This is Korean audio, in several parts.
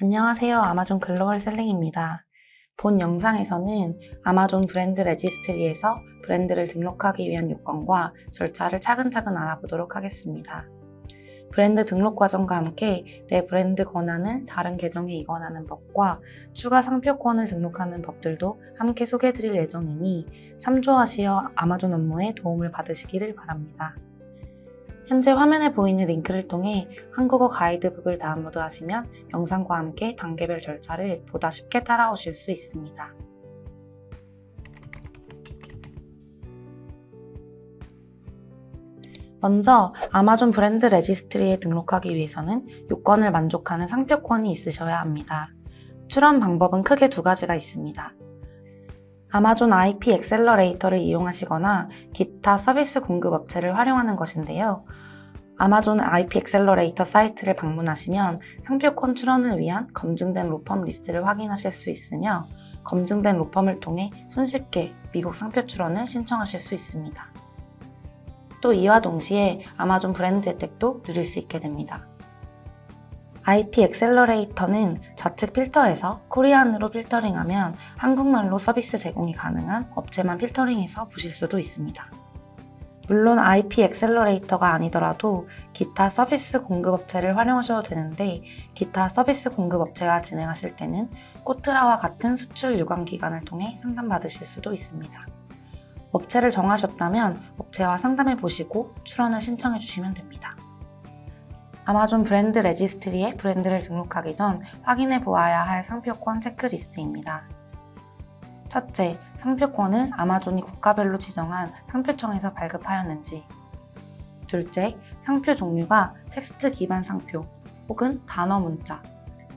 안녕하세요. 아마존 글로벌 셀링입니다. 본 영상에서는 아마존 브랜드 레지스트리에서 브랜드를 등록하기 위한 요건과 절차를 차근차근 알아보도록 하겠습니다. 브랜드 등록 과정과 함께 내 브랜드 권한을 다른 계정에 이관하는 법과 추가 상표권을 등록하는 법들도 함께 소개해드릴 예정이니 참조하시어 아마존 업무에 도움을 받으시기를 바랍니다. 현재 화면에 보이는 링크를 통해 한국어 가이드북을 다운로드하시면 영상과 함께 단계별 절차를 보다 쉽게 따라오실 수 있습니다. 먼저 아마존 브랜드 레지스트리에 등록하기 위해서는 요건을 만족하는 상표권이 있으셔야 합니다. 출원 방법은 크게 두 가지가 있습니다. 아마존 IP 엑셀러레이터를 이용하시거나 기타 서비스 공급 업체를 활용하는 것인데요. 아마존 IP 엑셀러레이터 사이트를 방문하시면 상표권 출원을 위한 검증된 로펌 리스트를 확인하실 수 있으며 검증된 로펌을 통해 손쉽게 미국 상표 출원을 신청하실 수 있습니다. 또 이와 동시에 아마존 브랜드 혜택도 누릴 수 있게 됩니다. IP 엑셀러레이터는 좌측 필터에서 코리안으로 필터링하면 한국말로 서비스 제공이 가능한 업체만 필터링해서 보실 수도 있습니다. 물론 IP 엑셀러레이터가 아니더라도 기타 서비스 공급업체를 활용하셔도 되는데 기타 서비스 공급업체와 진행하실 때는 코트라와 같은 수출 유관 기관을 통해 상담받으실 수도 있습니다. 업체를 정하셨다면 업체와 상담해 보시고 출원을 신청해 주시면 됩니다. 아마존 브랜드 레지스트리에 브랜드를 등록하기 전 확인해 보아야 할 상표권 체크리스트입니다. 첫째, 상표권을 아마존이 국가별로 지정한 상표청에서 발급하였는지. 둘째, 상표 종류가 텍스트 기반 상표 혹은 단어 문자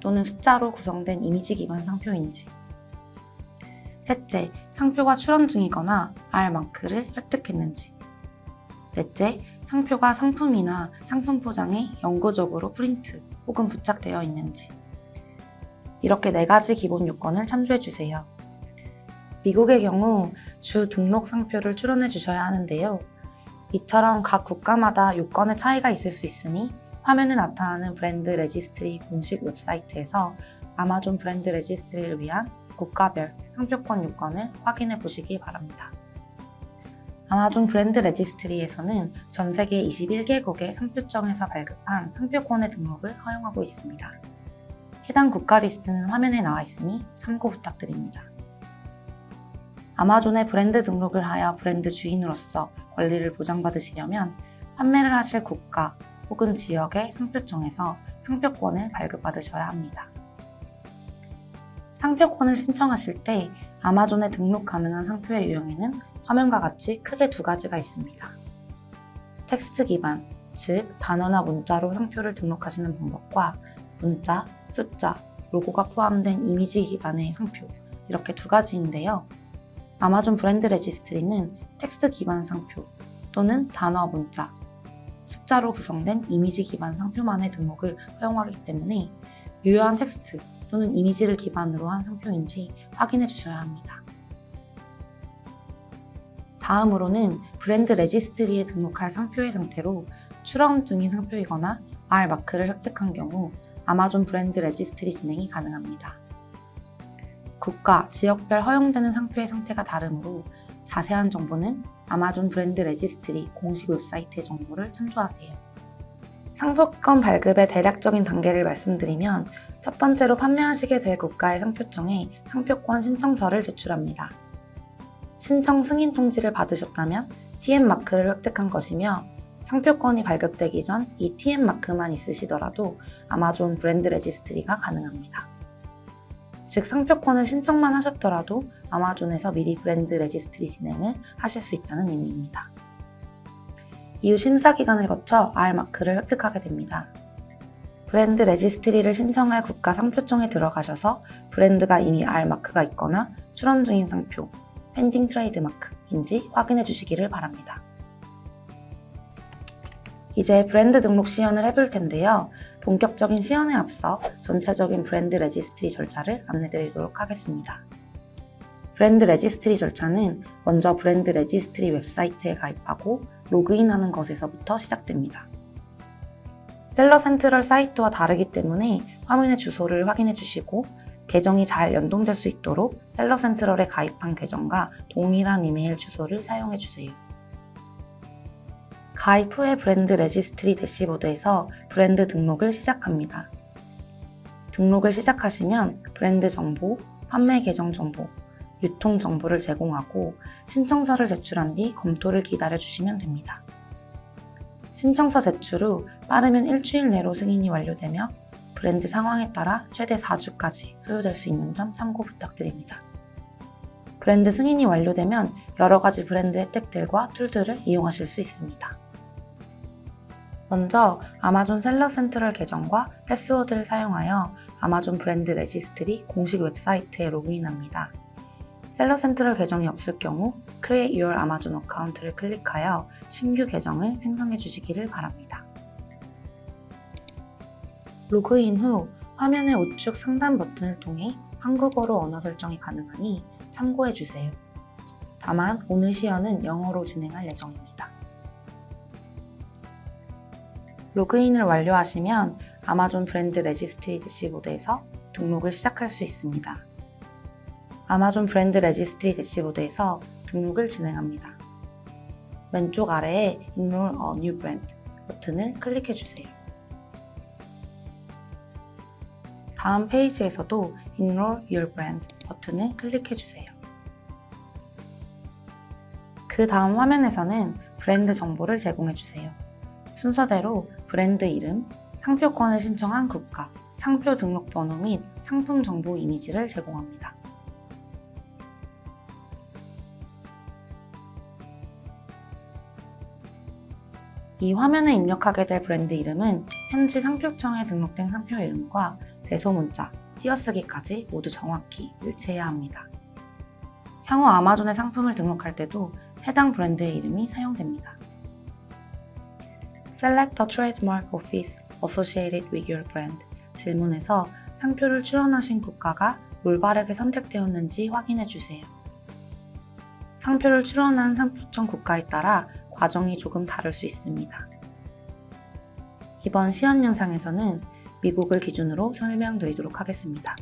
또는 숫자로 구성된 이미지 기반 상표인지. 셋째, 상표가 출원 중이거나 R마크를 획득했는지. 넷째, 상표가 상품이나 상품 포장에 영구적으로 프린트 혹은 부착되어 있는지. 이렇게 4가지 기본 요건을 참조해 주세요. 미국의 경우 주 등록 상표를 출원해 주셔야 하는데요. 이처럼 각 국가마다 요건의 차이가 있을 수 있으니 화면에 나타나는 브랜드 레지스트리 공식 웹사이트에서 아마존 브랜드 레지스트리를 위한 국가별 상표권 요건을 확인해 보시기 바랍니다. 아마존 브랜드 레지스트리에서는 전 세계 21개국의 상표청에서 발급한 상표권의 등록을 허용하고 있습니다. 해당 국가 리스트는 화면에 나와 있으니 참고 부탁드립니다. 아마존의 브랜드 등록을 하여 브랜드 주인으로서 권리를 보장받으시려면 판매를 하실 국가 혹은 지역의 상표청에서 상표권을 발급받으셔야 합니다. 상표권을 신청하실 때 아마존에 등록 가능한 상표의 유형에는 화면과 같이 크게 2가지가 있습니다. 텍스트 기반, 즉 단어나 문자로 상표를 등록하시는 방법과 문자, 숫자, 로고가 포함된 이미지 기반의 상표, 이렇게 2가지인데요. 아마존 브랜드 레지스트리는 텍스트 기반 상표 또는 단어, 문자, 숫자로 구성된 이미지 기반 상표만의 등록을 허용하기 때문에 유효한 텍스트 또는 이미지를 기반으로 한 상표인지 확인해 주셔야 합니다. 다음으로는 브랜드 레지스트리에 등록할 상표의 상태로 출원 중인 상표이거나 R마크를 획득한 경우 아마존 브랜드 레지스트리 진행이 가능합니다. 국가, 지역별 허용되는 상표의 상태가 다르므로 자세한 정보는 아마존 브랜드 레지스트리 공식 웹사이트의 정보를 참조하세요. 상표권 발급의 대략적인 단계를 말씀드리면 첫 번째로 판매하시게 될 국가의 상표청에 상표권 신청서를 제출합니다. 신청 승인 통지를 받으셨다면 TM마크를 획득한 것이며 상표권이 발급되기 전 이 TM마크만 있으시더라도 아마존 브랜드 레지스트리가 가능합니다. 즉 상표권을 신청만 하셨더라도 아마존에서 미리 브랜드 레지스트리 진행을 하실 수 있다는 의미입니다. 이후 심사기간을 거쳐 R마크를 획득하게 됩니다. 브랜드 레지스트리를 신청할 국가 상표청에 들어가셔서 브랜드가 이미 R마크가 있거나 출원 중인 상표, 펜딩 트레이드마크인지 확인해 주시기를 바랍니다. 이제 브랜드 등록 시연을 해볼 텐데요. 본격적인 시연에 앞서 전체적인 브랜드 레지스트리 절차를 안내드리도록 하겠습니다. 브랜드 레지스트리 절차는 먼저 브랜드 레지스트리 웹사이트에 가입하고 로그인하는 것에서부터 시작됩니다. 셀러 센트럴 사이트와 다르기 때문에 화면의 주소를 확인해 주시고 계정이 잘 연동될 수 있도록 셀러센트럴에 가입한 계정과 동일한 이메일 주소를 사용해 주세요. 가입 후에 브랜드 레지스트리 대시보드에서 브랜드 등록을 시작합니다. 등록을 시작하시면 브랜드 정보, 판매 계정 정보, 유통 정보를 제공하고 신청서를 제출한 뒤 검토를 기다려 주시면 됩니다. 신청서 제출 후 빠르면 일주일 내로 승인이 완료되며 브랜드 상황에 따라 최대 4주까지 소요될 수 있는 점 참고 부탁드립니다. 브랜드 승인이 완료되면 여러 가지 브랜드 혜택들과 툴들을 이용하실 수 있습니다. 먼저 아마존 셀러 센트럴 계정과 패스워드를 사용하여 아마존 브랜드 레지스트리 공식 웹사이트에 로그인합니다. 셀러 센트럴 계정이 없을 경우 Create Your Amazon Account를 클릭하여 신규 계정을 생성해 주시기를 바랍니다. 로그인 후 화면의 우측 상단 버튼을 통해 한국어로 언어 설정이 가능하니 참고해 주세요. 다만 오늘 시연은 영어로 진행할 예정입니다. 로그인을 완료하시면 아마존 브랜드 레지스트리 대시보드에서 등록을 시작할 수 있습니다. 아마존 브랜드 레지스트리 대시보드에서 등록을 진행합니다. 왼쪽 아래에 Enroll a New Brand 버튼을 클릭해 주세요. 다음 페이지에서도 Enroll Your Brand 버튼을 클릭해 주세요. 그 다음 화면에서는 브랜드 정보를 제공해 주세요. 순서대로 브랜드 이름, 상표권을 신청한 국가, 상표 등록 번호 및 상품 정보 이미지를 제공합니다. 이 화면에 입력하게 될 브랜드 이름은 현지 상표청에 등록된 상표 이름과 대소문자, 띄어쓰기까지 모두 정확히 일치해야 합니다. 향후 아마존에 상품을 등록할 때도 해당 브랜드의 이름이 사용됩니다. Select the trademark office associated with your brand 질문에서 상표를 출원하신 국가가 올바르게 선택되었는지 확인해 주세요. 상표를 출원한 상표청 국가에 따라 과정이 조금 다를 수 있습니다. 이번 시연 영상에서는 미국을 기준으로 설명드리도록 하겠습니다.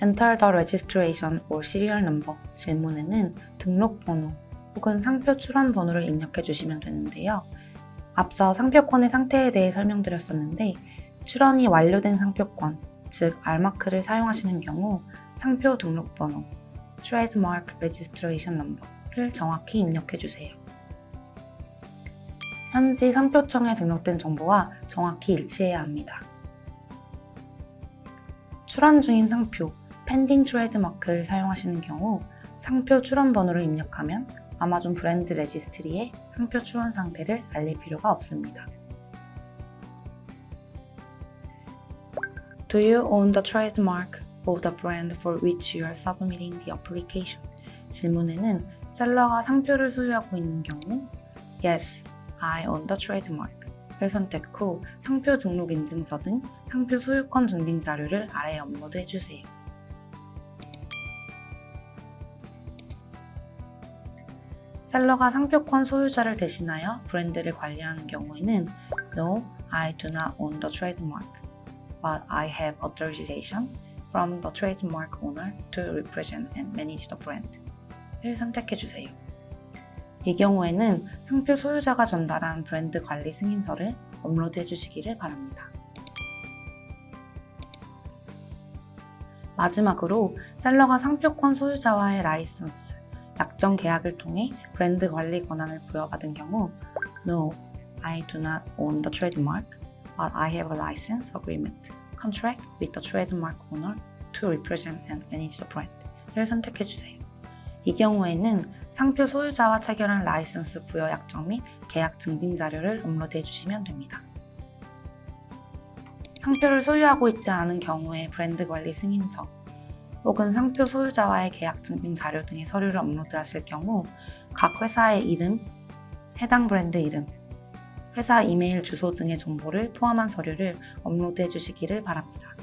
Enter the registration or serial number 질문에는 등록 번호 혹은 상표 출원 번호를 입력해 주시면 되는데요. 앞서 상표권의 상태에 대해 설명드렸었는데 출원이 완료된 상표권, 즉 R마크를 사용하시는 경우 상표 등록 번호, Trademark Registration Number를 정확히 입력해 주세요. 현지 상표청에 등록된 정보와 정확히 일치해야 합니다. 출원 중인 상표, Pending Trademark를 사용하시는 경우 상표 출원 번호를 입력하면 아마존 브랜드 레지스트리에 상표 출원 상태를 알릴 필요가 없습니다. Do you own the trademark of the brand for which you are submitting the application? 질문에는 셀러가 상표를 소유하고 있는 경우 Yes, I own the trademark를 선택 후 상표 등록 인증서 등 상표 소유권 증빙 자료를 아래에 업로드해 주세요. 셀러가 상표권 소유자를 대신하여 브랜드를 관리하는 경우에는 No, I do not own the trademark, but I have authorization from the trademark owner to represent and manage the brand를 선택해 주세요. 이 경우에는 상표 소유자가 전달한 브랜드 관리 승인서를 업로드해 주시기를 바랍니다. 마지막으로 셀러가 상표권 소유자와의 라이선스, 약정 계약을 통해 브랜드 관리 권한을 부여받은 경우 No, I do not own the trademark, but I have a license agreement, contract with the trademark owner to represent and manage the brand를 선택해 주세요. 이 경우에는 상표 소유자와 체결한 라이선스 부여 약정 및 계약 증빙 자료를 업로드해 주시면 됩니다. 상표를 소유하고 있지 않은 경우에 브랜드 관리 승인서 혹은 상표 소유자와의 계약 증빙 자료 등의 서류를 업로드하실 경우 각 회사의 이름, 해당 브랜드 이름, 회사 이메일 주소 등의 정보를 포함한 서류를 업로드해 주시기를 바랍니다.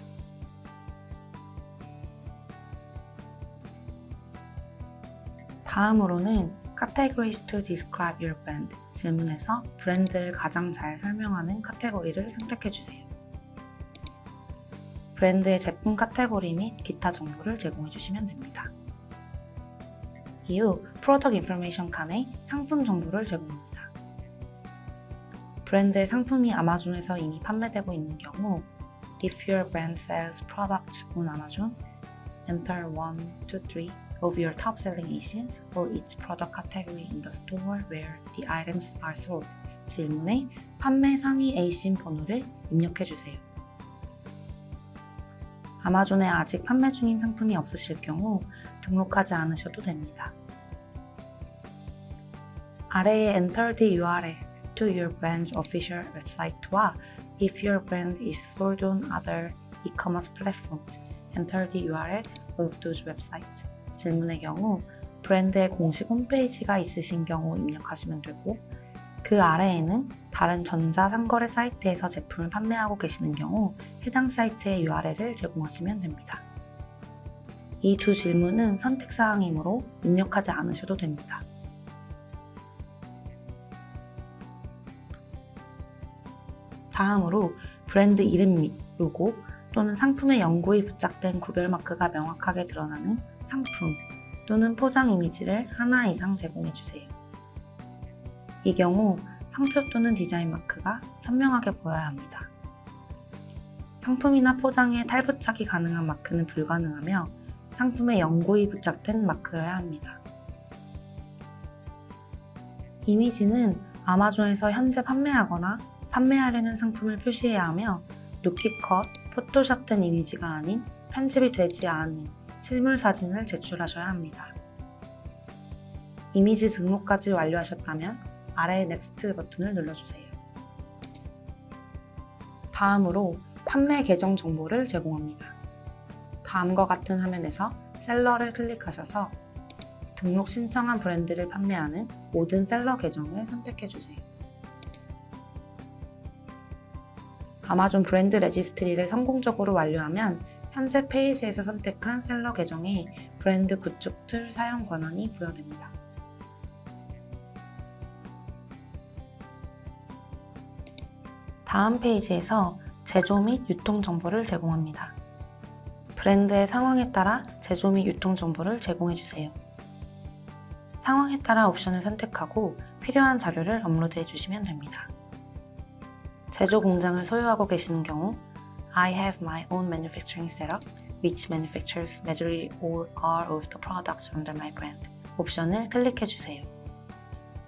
다음으로는 Categories to describe your brand 질문에서 브랜드를 가장 잘 설명하는 카테고리를 선택해주세요. 브랜드의 제품 카테고리 및 기타 정보를 제공해주시면 됩니다. 이후 Product Information 칸에 상품 정보를 제공합니다. 브랜드의 상품이 아마존에서 이미 판매되고 있는 경우 If your brand sells products on Amazon, enter 1, 2, 3 of your top-selling ASINs for each product category in the store where the items are sold. 질문에 판매 상위 ASIN 번호를 입력해주세요. 아마존에 아직 판매 중인 상품이 없으실 경우 등록하지 않으셔도 됩니다. 아래의 Enter the URL to your brand's official website와 If your brand is sold on other e-commerce platforms, enter the URLs of those websites. 질문의 경우 브랜드의 공식 홈페이지가 있으신 경우 입력하시면 되고 그 아래에는 다른 전자상거래 사이트에서 제품을 판매하고 계시는 경우 해당 사이트의 URL을 제공하시면 됩니다. 이 두 질문은 선택사항이므로 입력하지 않으셔도 됩니다. 다음으로 브랜드 이름 및 로고 또는 상품의 영구히 부착된 구별 마크가 명확하게 드러나는 상품 또는 포장 이미지를 하나 이상 제공해주세요. 이 경우 상표 또는 디자인 마크가 선명하게 보여야 합니다. 상품이나 포장에 탈부착이 가능한 마크는 불가능하며 상품에 영구히 부착된 마크여야 합니다. 이미지는 아마존에서 현재 판매하거나 판매하려는 상품을 표시해야 하며 루키컷, 포토샵된 이미지가 아닌 편집이 되지 않은 실물 사진을 제출하셔야 합니다. 이미지 등록까지 완료하셨다면 아래 넥스트 버튼을 눌러주세요. 다음으로 판매 계정 정보를 제공합니다. 다음과 같은 화면에서 셀러를 클릭하셔서 등록 신청한 브랜드를 판매하는 모든 셀러 계정을 선택해주세요. 아마존 브랜드 레지스트리를 성공적으로 완료하면 현재 페이지에서 선택한 셀러 계정에 브랜드 구축 툴 사용 권한이 부여됩니다. 다음 페이지에서 제조 및 유통 정보를 제공합니다. 브랜드의 상황에 따라 제조 및 유통 정보를 제공해주세요. 상황에 따라 옵션을 선택하고 필요한 자료를 업로드해 주시면 됩니다. 제조 공장을 소유하고 계시는 경우 I have my own manufacturing setup which manufactures majority or all of the products under my brand 옵션을 클릭해 주세요.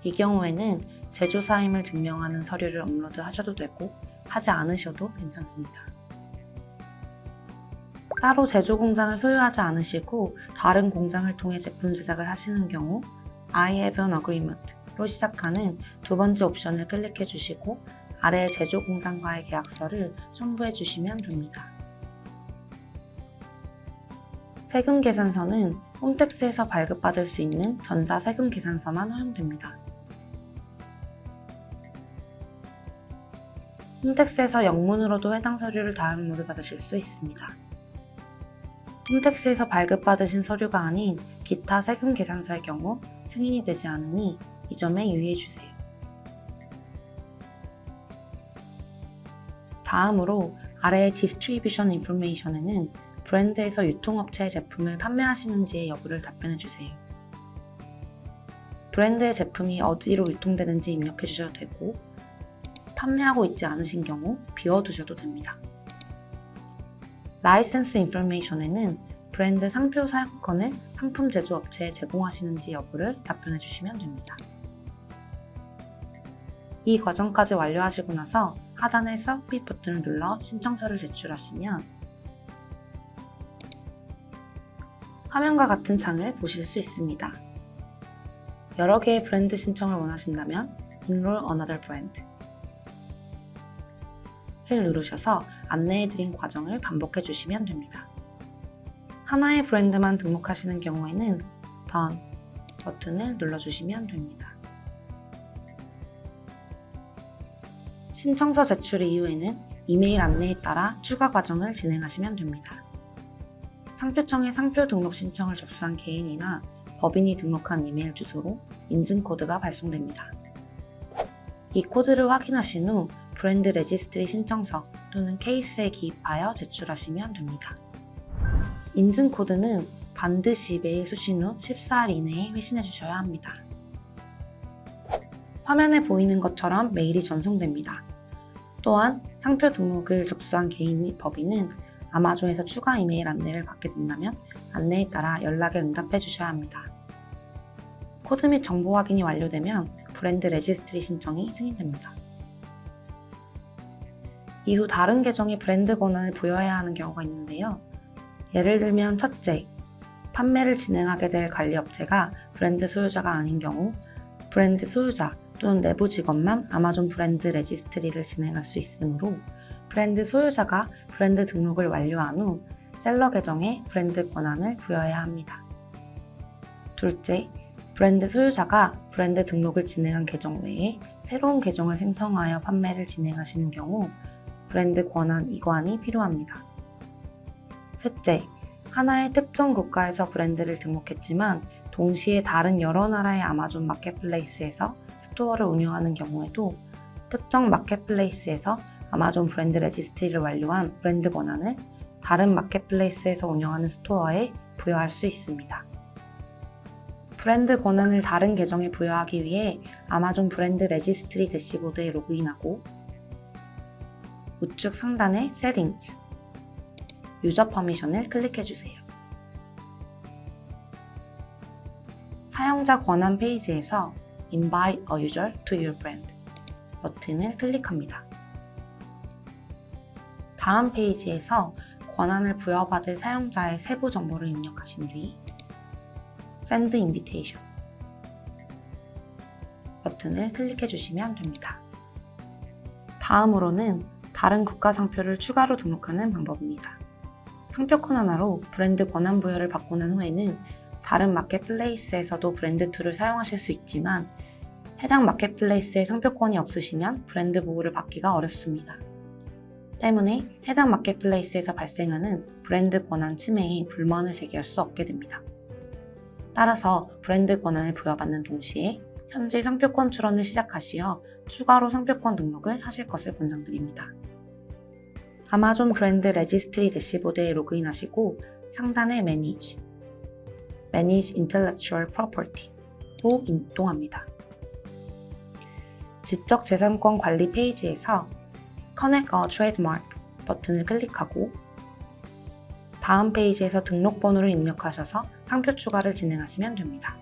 이 경우에는 제조사임을 증명하는 서류를 업로드 하셔도 되고 하지 않으셔도 괜찮습니다. 따로 제조 공장을 소유하지 않으시고 다른 공장을 통해 제품 제작을 하시는 경우 I have an agreement로 시작하는 두 번째 옵션을 클릭해 주시고 아래 제조 공장과의 계약서를 첨부해 주시면 됩니다. 세금 계산서는 홈택스에서 발급받을 수 있는 전자 세금 계산서만 허용됩니다. 홈택스에서 영문으로도 해당 서류를 다운로드 받으실 수 있습니다. 홈택스에서 발급받으신 서류가 아닌 기타 세금 계산서의 경우 승인이 되지 않으니 이 점에 유의해 주세요. 다음으로 아래의 디스트리뷰션 인포메이션에는 브랜드에서 유통업체의 제품을 판매하시는지의 여부를 답변해 주세요. 브랜드의 제품이 어디로 유통되는지 입력해 주셔도 되고 판매하고 있지 않으신 경우 비워두셔도 됩니다. 라이센스 인포메이션에는 브랜드 상표 사용권을 상품 제조업체에 제공하시는지 여부를 답변해 주시면 됩니다. 이 과정까지 완료하시고 나서 하단의 서브밋 버튼을 눌러 신청서를 제출하시면 화면과 같은 창을 보실 수 있습니다. 여러 개의 브랜드 신청을 원하신다면 Enroll Another Brand 를 누르셔서 안내해드린 과정을 반복해 주시면 됩니다. 하나의 브랜드만 등록하시는 경우에는 Done 버튼을 눌러주시면 됩니다. 신청서 제출 이후에는 이메일 안내에 따라 추가 과정을 진행하시면 됩니다. 상표청에 상표 등록 신청을 접수한 개인이나 법인이 등록한 이메일 주소로 인증 코드가 발송됩니다. 이 코드를 확인하신 후 브랜드 레지스트리 신청서 또는 케이스에 기입하여 제출하시면 됩니다. 인증 코드는 반드시 메일 수신 후 14일 이내에 회신해 주셔야 합니다. 화면에 보이는 것처럼 메일이 전송됩니다. 또한 상표 등록을 접수한 개인 및 법인은 아마존에서 추가 이메일 안내를 받게 된다면 안내에 따라 연락에 응답해 주셔야 합니다. 코드 및 정보 확인이 완료되면 브랜드 레지스트리 신청이 승인됩니다. 이후 다른 계정에 브랜드 권한을 부여해야 하는 경우가 있는데요. 예를 들면 첫째, 판매를 진행하게 될 관리업체가 브랜드 소유자가 아닌 경우 브랜드 소유자 또는 내부 직원만 아마존 브랜드 레지스트리를 진행할 수 있으므로 브랜드 소유자가 브랜드 등록을 완료한 후 셀러 계정에 브랜드 권한을 부여해야 합니다. 둘째, 브랜드 소유자가 브랜드 등록을 진행한 계정 외에 새로운 계정을 생성하여 판매를 진행하시는 경우 브랜드 권한 이관이 필요합니다. 셋째, 하나의 특정 국가에서 브랜드를 등록했지만 동시에 다른 여러 나라의 아마존 마켓플레이스에서 스토어를 운영하는 경우에도 특정 마켓플레이스에서 아마존 브랜드 레지스트리를 완료한 브랜드 권한을 다른 마켓플레이스에서 운영하는 스토어에 부여할 수 있습니다. 브랜드 권한을 다른 계정에 부여하기 위해 아마존 브랜드 레지스트리 대시보드에 로그인하고 우측 상단의 세팅스, 유저 퍼미션을 클릭해주세요. 사용자 권한 페이지에서 Invite a user to your brand 버튼을 클릭합니다. 다음 페이지에서 권한을 부여받을 사용자의 세부 정보를 입력하신 뒤 Send Invitation 버튼을 클릭해 주시면 됩니다. 다음으로는 다른 국가 상표를 추가로 등록하는 방법입니다. 상표권 하나로 브랜드 권한 부여를 받고 난 후에는 다른 마켓플레이스에서도 브랜드 툴을 사용하실 수 있지만 해당 마켓플레이스에 상표권이 없으시면 브랜드 보호를 받기가 어렵습니다. 때문에 해당 마켓플레이스에서 발생하는 브랜드 권한 침해에 불만을 제기할 수 없게 됩니다. 따라서 브랜드 권한을 부여받는 동시에 현재 상표권 출원을 시작하시어 추가로 상표권 등록을 하실 것을 권장드립니다. 아마존 브랜드 레지스트리 대시보드에 로그인하시고 상단의 Manage Intellectual Property로 이동합니다. 지적재산권 관리 페이지에서 Connect a Trademark 버튼을 클릭하고 다음 페이지에서 등록번호를 입력하셔서 상표 추가를 진행하시면 됩니다.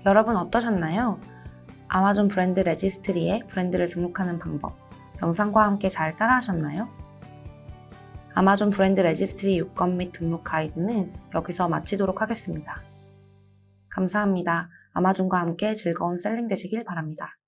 여러분 어떠셨나요? 아마존 브랜드 레지스트리에 브랜드를 등록하는 방법, 영상과 함께 잘 따라하셨나요? 아마존 브랜드 레지스트리 요건 및 등록 가이드는 여기서 마치도록 하겠습니다. 감사합니다. 아마존과 함께 즐거운 셀링 되시길 바랍니다.